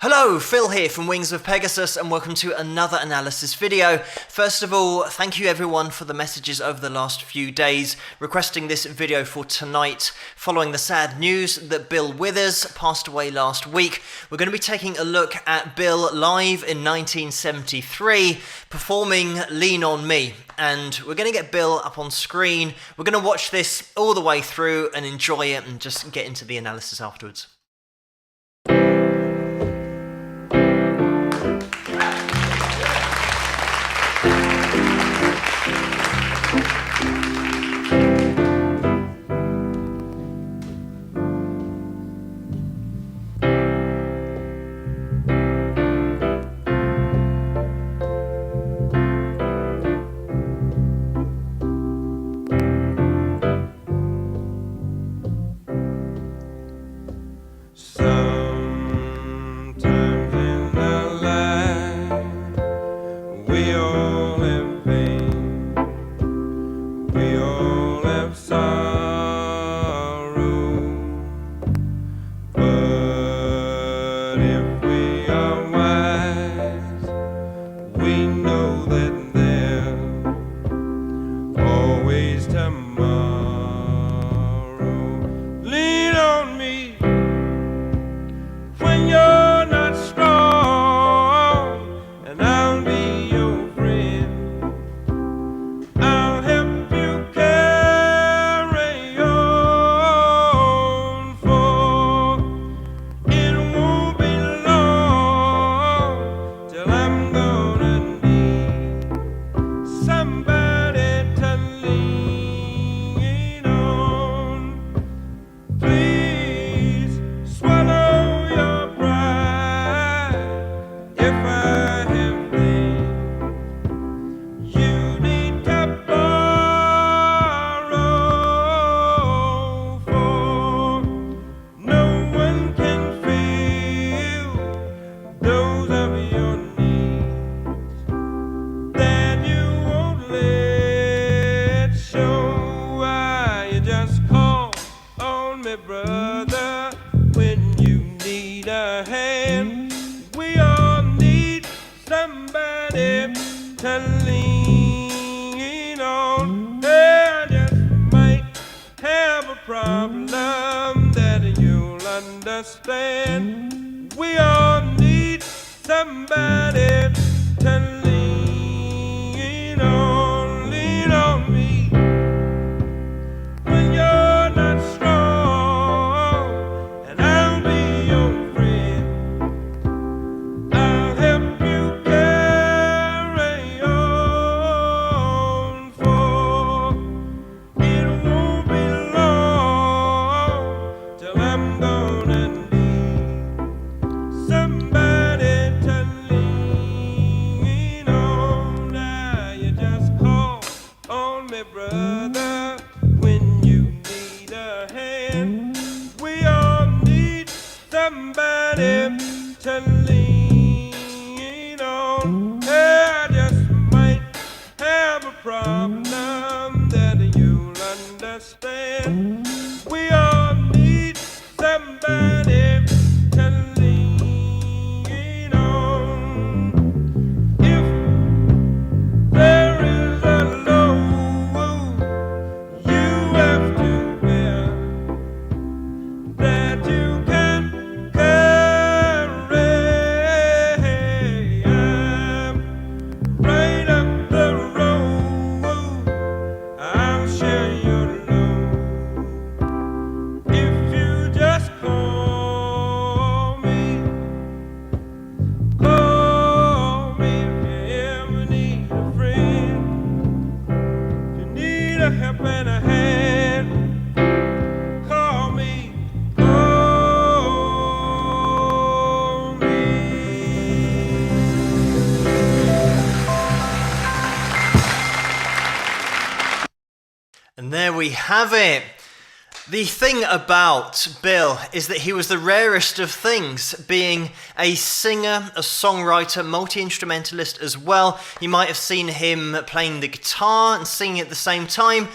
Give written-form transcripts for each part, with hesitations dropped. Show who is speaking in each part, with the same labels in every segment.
Speaker 1: Hello, Phil here from Wings of Pegasus and welcome to another analysis video. First of all, thank you everyone for the messages over the last few days requesting this video for tonight following the sad news that Bill Withers passed away last week. We're going to be taking a look at Bill live in 1973 performing Lean On Me, and we're going to get Bill up on screen. We're going to watch this all the way through and enjoy it and just get into the analysis afterwards.
Speaker 2: We all need somebody to lean on me when you're not strong, and I'll be your friend. I'll help you carry on, for it won't be long till I'm gonna somebody to lean on. Now you just call on me, brother, when you need a hand. We all need somebody to lean on. I just might have a problem that you'll understand. We all need somebody to lean on. If there is a load you have to bear that you can carry, I'm right up the road. I'll share your load if you just call me. Call me if you ever need a friend. If you need a helping a hand, call me. Call me.
Speaker 1: And there we have it. The thing about Bill is that he was the rarest of things, being a singer, a songwriter, multi-instrumentalist as well. You might have seen him playing the guitar and singing at the same time,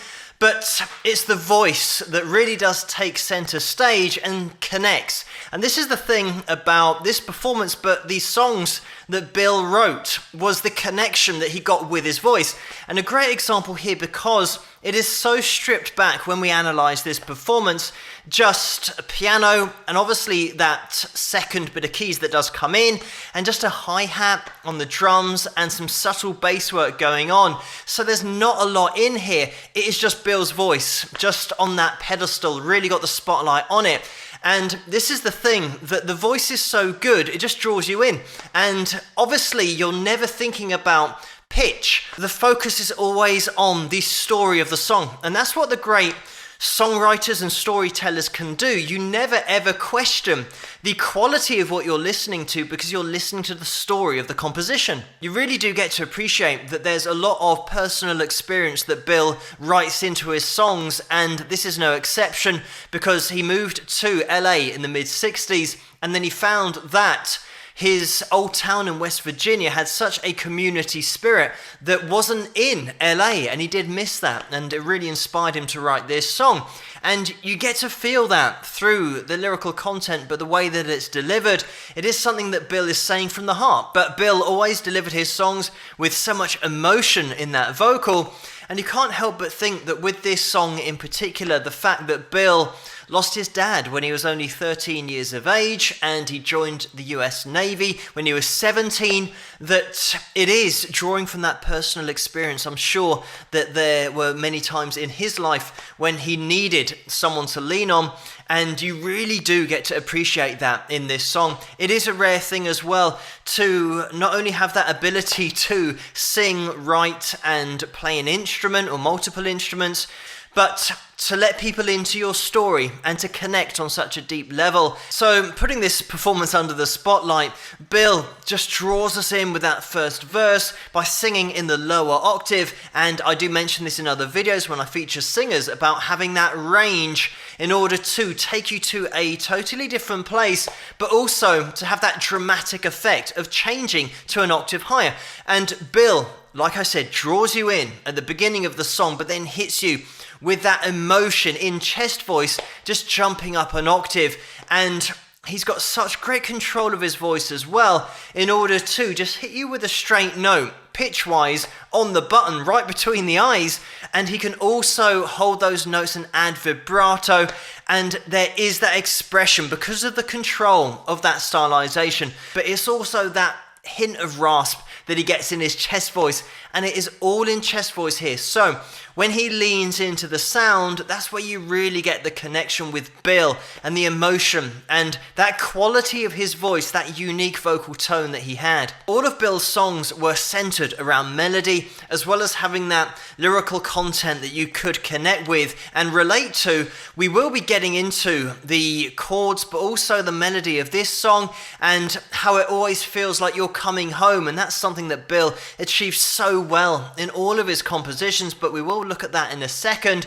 Speaker 1: But it's the voice that really does take center stage and connects. And this is the thing about this performance, but these songs that Bill wrote, was the connection that he got with his voice. And a great example here, because it is so stripped back when we analyze this performance, just a piano and obviously that second bit of keys that does come in, and just a hi-hat on the drums and some subtle bass work going on. So there's not a lot in here. It is just Bill's voice, just on that pedestal, really got the spotlight on it. And this is the thing, that the voice is so good, it just draws you in. And obviously you're never thinking about pitch. The focus is always on the story of the song. And that's what the great songwriters and storytellers can do. You never ever question the quality of what you're listening to, because you're listening to the story of the composition. You really do get to appreciate that there's a lot of personal experience that Bill writes into his songs, and this is no exception, because he moved to LA in the mid-60s, and then he found that his old town in West Virginia had such a community spirit that wasn't in LA, and he did miss that, and it really inspired him to write this song. And you get to feel that through the lyrical content, but the way that it's delivered, it is something that Bill is saying from the heart. But Bill always delivered his songs with so much emotion in that vocal, and you can't help but think that with this song in particular, the fact that Bill lost his dad when he was only 13 years of age, and he joined the US Navy when he was 17, that it is drawing from that personal experience. I'm sure that there were many times in his life when he needed someone to lean on, and you really do get to appreciate that in this song. It is a rare thing as well to not only have that ability to sing, write, and play an instrument or multiple instruments, but to let people into your story and to connect on such a deep level. So putting this performance under the spotlight, Bill just draws us in with that first verse by singing in the lower octave. And I do mention this in other videos when I feature singers about having that range in order to take you to a totally different place, but also to have that dramatic effect of changing to an octave higher. And Bill, like I said, draws you in at the beginning of the song, but then hits you with that emotion in chest voice, just jumping up an octave. And he's got such great control of his voice as well, in order to just hit you with a straight note, pitch-wise, on the button, right between the eyes. And he can also hold those notes and add vibrato. And there is that expression because of the control of that stylization. But it's also that hint of rasp that he gets in his chest voice, and it is all in chest voice here. So when he leans into the sound, that's where you really get the connection with Bill and the emotion and that quality of his voice, that unique vocal tone that he had. All of Bill's songs were centered around melody, as well as having that lyrical content that you could connect with and relate to. We will be getting into the chords, but also the melody of this song and how it always feels like you're coming home, and that's something that Bill achieves so well in all of his compositions, but we will look at that in a second.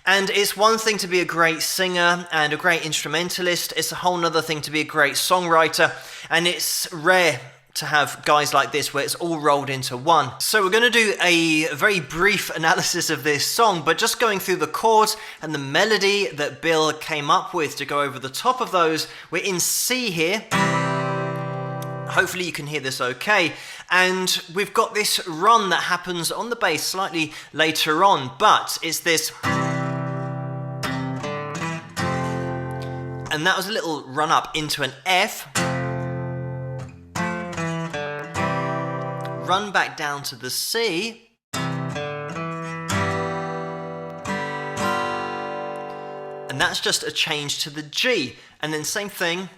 Speaker 1: And it's one thing to be a great singer and a great instrumentalist, it's a whole nother thing to be a great songwriter, and it's rare to have guys like this where it's all rolled into one. So we're going to do a very brief analysis of this song, but just going through the chords and the melody that Bill came up with to go over the top of those. We're in C here. Hopefully you can hear this okay. And we've got this run that happens on the bass slightly later on, but it's this. And that was a little run up into an F. Run back down to the C. And that's just a change to the G. And then same thing.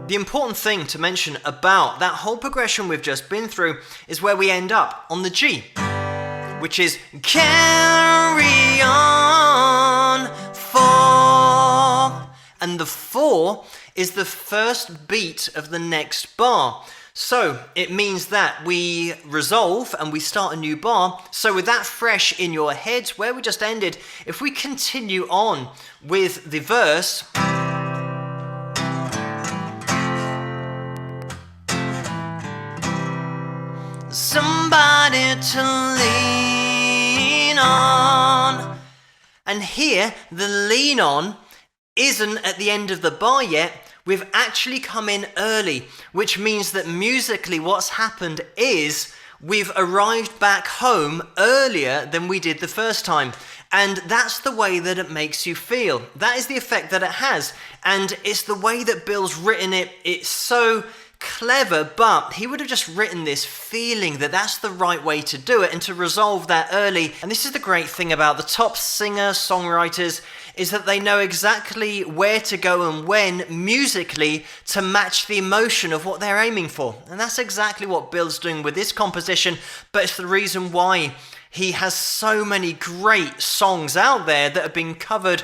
Speaker 1: The important thing to mention about that whole progression we've just been through is where we end up on the G, which is carry on 4. And the 4 is the first beat of the next bar. So it means that we resolve and we start a new bar. So with that fresh in your heads where we just ended, if we continue on with the verse, somebody to lean on. And here, the lean on isn't at the end of the bar yet. We've actually come in early, which means that musically what's happened is we've arrived back home earlier than we did the first time. And that's the way that it makes you feel. That is the effect that it has. And it's the way that Bill's written it. It's so clever, but he would have just written this feeling that that's the right way to do it and to resolve that early. And this is the great thing about the top singer-songwriters, is that they know exactly where to go and when musically to match the emotion of what they're aiming for. And that's exactly what Bill's doing with this composition, but it's the reason why he has so many great songs out there that have been covered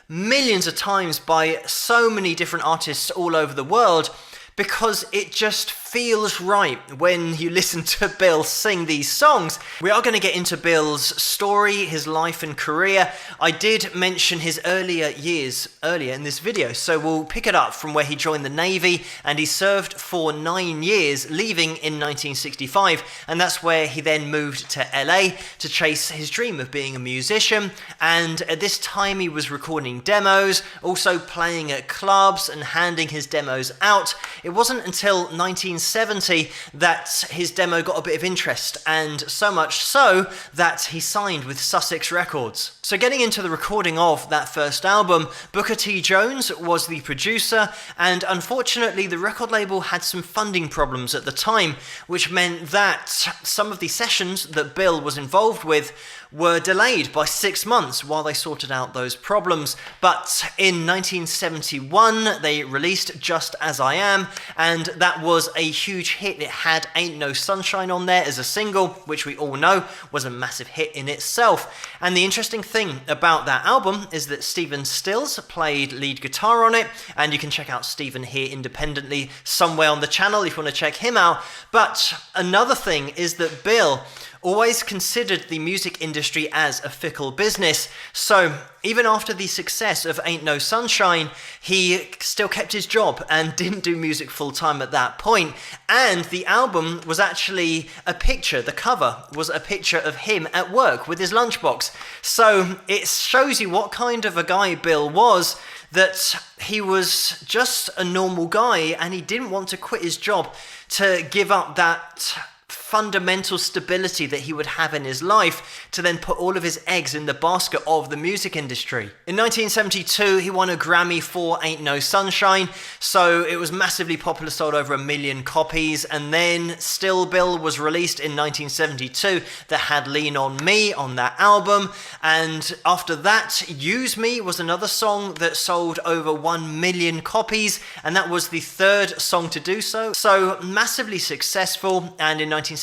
Speaker 1: millions of times by so many different artists all over the world, because it just feels right when you listen to Bill sing these songs. We are going to get into Bill's story, his life and career. I did mention his earlier years earlier in this video, so we'll pick it up from where he joined the Navy, and he served for 9 years, leaving in 1965, and that's where he then moved to LA to chase his dream of being a musician. And at this time he was recording demos, also playing at clubs and handing his demos out. It wasn't until 1970 that his demo got a bit of interest, and so much so that he signed with Sussex Records. So getting into the recording of that first album, Booker T. Jones was the producer, and unfortunately the record label had some funding problems at the time, which meant that some of the sessions that Bill was involved with were delayed by 6 months while they sorted out those problems. But in 1971 they released Just As I Am, and that was a huge hit. It had Ain't No Sunshine on there as a single, which we all know was a massive hit in itself. And the interesting thing about that album is that Stephen Stills played lead guitar on it, and you can check out Stephen here independently somewhere on the channel if you want to check him out. But another thing is that Bill always considered the music industry as a fickle business. So even after the success of Ain't No Sunshine, he still kept his job and didn't do music full time at that point. And the album was actually a picture, the cover was a picture of him at work with his lunchbox. So it shows you what kind of a guy Bill was, that he was just a normal guy and he didn't want to quit his job to give up that fundamental stability that he would have in his life to then put all of his eggs in the basket of the music industry. In 1972, he won a Grammy for Ain't No Sunshine, so it was massively popular, sold over 1 million copies. And then Still Bill was released in 1972 that had Lean On Me on that album. And after that, Use Me was another song that sold over 1 million copies, and that was the third song to do so. So massively successful. And in 1974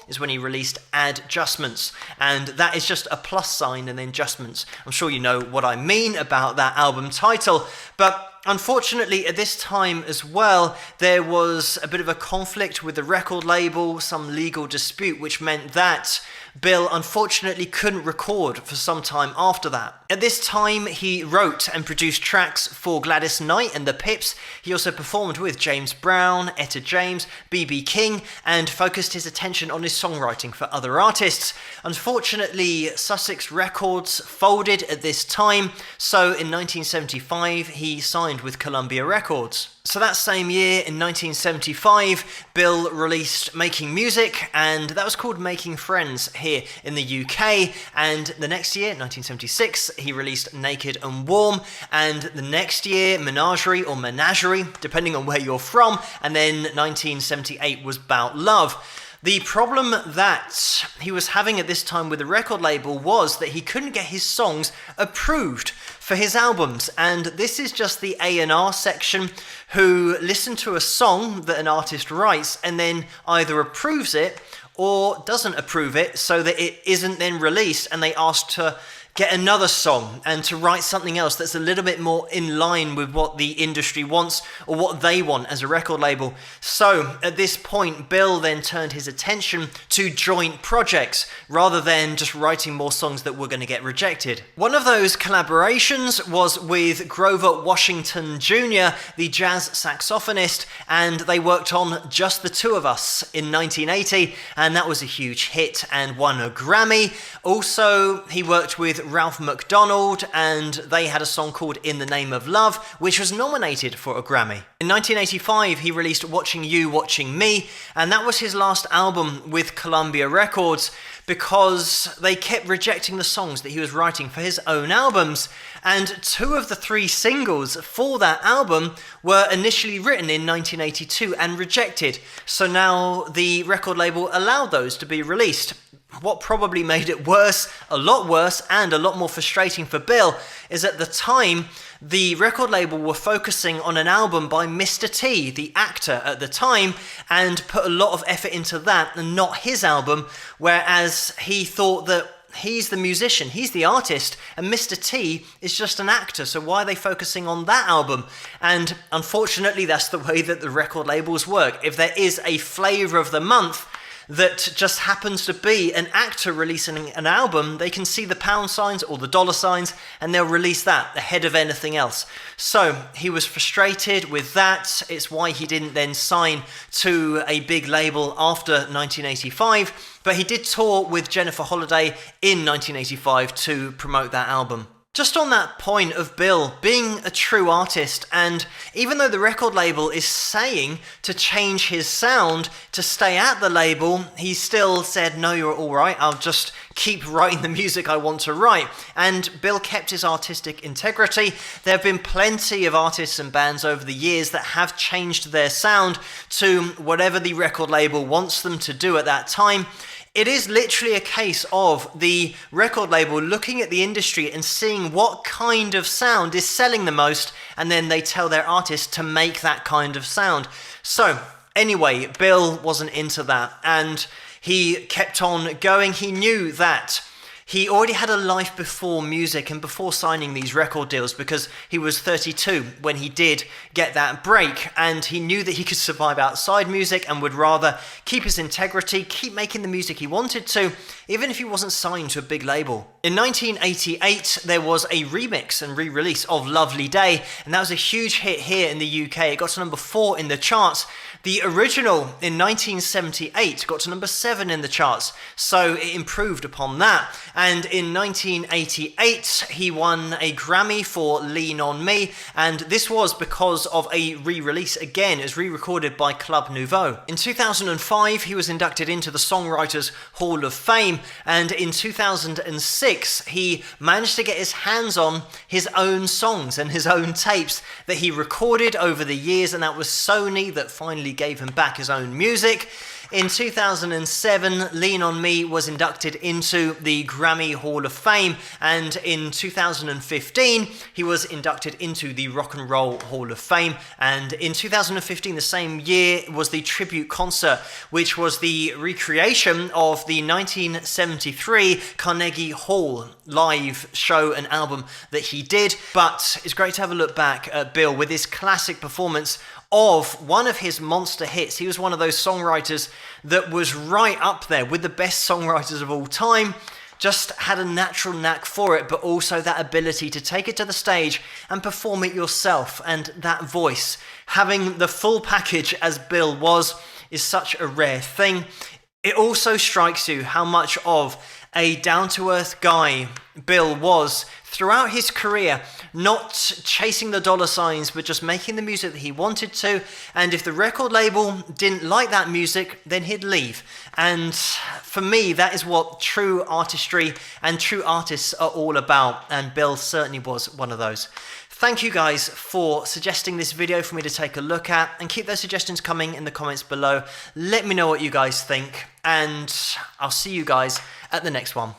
Speaker 1: is when he released Adjustments, and that is just a plus sign and then adjustments. I'm sure you know what I mean about that album title, but unfortunately at this time as well there was a bit of a conflict with the record label, some legal dispute, which meant that Bill unfortunately couldn't record for some time after that. At this time he wrote and produced tracks for Gladys Knight and the Pips. He also performed with James Brown, Etta James, B.B. King, and focused his attention on his songwriting for other artists. Unfortunately, Sussex Records folded at this time, so in 1975 he signed with Columbia Records. So that same year, in 1975, Bill released Making Music, and that was called Making Friends here in the UK. And the next year, 1976, he released Naked and Warm, and the next year, Menagerie or Menagerie, depending on where you're from, and then 1978 was Bout Love. The problem that he was having at this time with the record label was that he couldn't get his songs approved for his albums, and this is just the A&R section who listen to a song that an artist writes and then either approves it or doesn't approve it so that it isn't then released, and they ask to get another song and to write something else that's a little bit more in line with what the industry wants or what they want as a record label. So at this point, Bill then turned his attention to joint projects rather than just writing more songs that were going to get rejected. One of those collaborations was with Grover Washington Jr., the jazz saxophonist, and they worked on Just the Two of Us in 1980, and that was a huge hit and won a Grammy. Also, he worked with Ralph McDonald, and they had a song called In the Name of Love, which was nominated for a Grammy. In 1985, he released Watching You, Watching Me, and that was his last album with Columbia Records because they kept rejecting the songs that he was writing for his own albums. And 2 of the 3 singles for that album were initially written in 1982 and rejected. So now the record label allowed those to be released. What probably made it worse, a lot worse, and a lot more frustrating for Bill is at the time, the record label were focusing on an album by Mr. T, the actor at the time, and put a lot of effort into that and not his album, whereas he thought that he's the musician, he's the artist, and Mr. T is just an actor, so why are they focusing on that album? And unfortunately, that's the way that the record labels work. If there is a flavour of the month that just happens to be an actor releasing an album, they can see the pound signs or the dollar signs and they'll release that ahead of anything else. So he was frustrated with that. It's why he didn't then sign to a big label after 1985, but he did tour with Jennifer Holliday in 1985 to promote that album. Just on that point of Bill being a true artist, and even though the record label is saying to change his sound to stay at the label, he still said, no, you're all right, I'll just keep writing the music I want to write. And Bill kept his artistic integrity. There have been plenty of artists and bands over the years that have changed their sound to whatever the record label wants them to do at that time. It is literally a case of the record label looking at the industry and seeing what kind of sound is selling the most, and then they tell their artist to make that kind of sound. So anyway, Bill wasn't into that, and he kept on going. He knew that he already had a life before music and before signing these record deals, because he was 32 when he did get that break, and he knew that he could survive outside music and would rather keep his integrity, keep making the music he wanted to, even if he wasn't signed to a big label. In 1988, there was a remix and re-release of Lovely Day, and that was a huge hit here in the UK. It got to number 4 in the charts. The original in 1978 got to number 7 in the charts, so it improved upon that. And in 1988, he won a Grammy for Lean On Me, and this was because of a re-release again. It was re-recorded by Club Nouveau. In 2005, he was inducted into the Songwriters Hall of Fame, and in 2006, he managed to get his hands on his own songs and his own tapes that he recorded over the years, and that was Sony that finally gave him back his own music. In 2007, Lean On Me was inducted into the Grammy Hall of Fame, and in 2015, he was inducted into the Rock and Roll Hall of Fame, and in 2015, the same year, was the tribute concert, which was the recreation of the 1973 Carnegie Hall live show and album that he did. But it's great to have a look back at Bill with his classic performance of one of his monster hits. He was one of those songwriters that was right up there with the best songwriters of all time, just had a natural knack for it, but also that ability to take it to the stage and perform it yourself, and that voice. Having the full package as Bill was is such a rare thing. It also strikes you how much of a down-to-earth guy Bill was throughout his career, not chasing the dollar signs, but just making the music that he wanted to. And if the record label didn't like that music, then he'd leave. And for me, that is what true artistry and true artists are all about. And Bill certainly was one of those. Thank you guys for suggesting this video for me to take a look at, and keep those suggestions coming in the comments below. Let me know what you guys think, and I'll see you guys at the next one.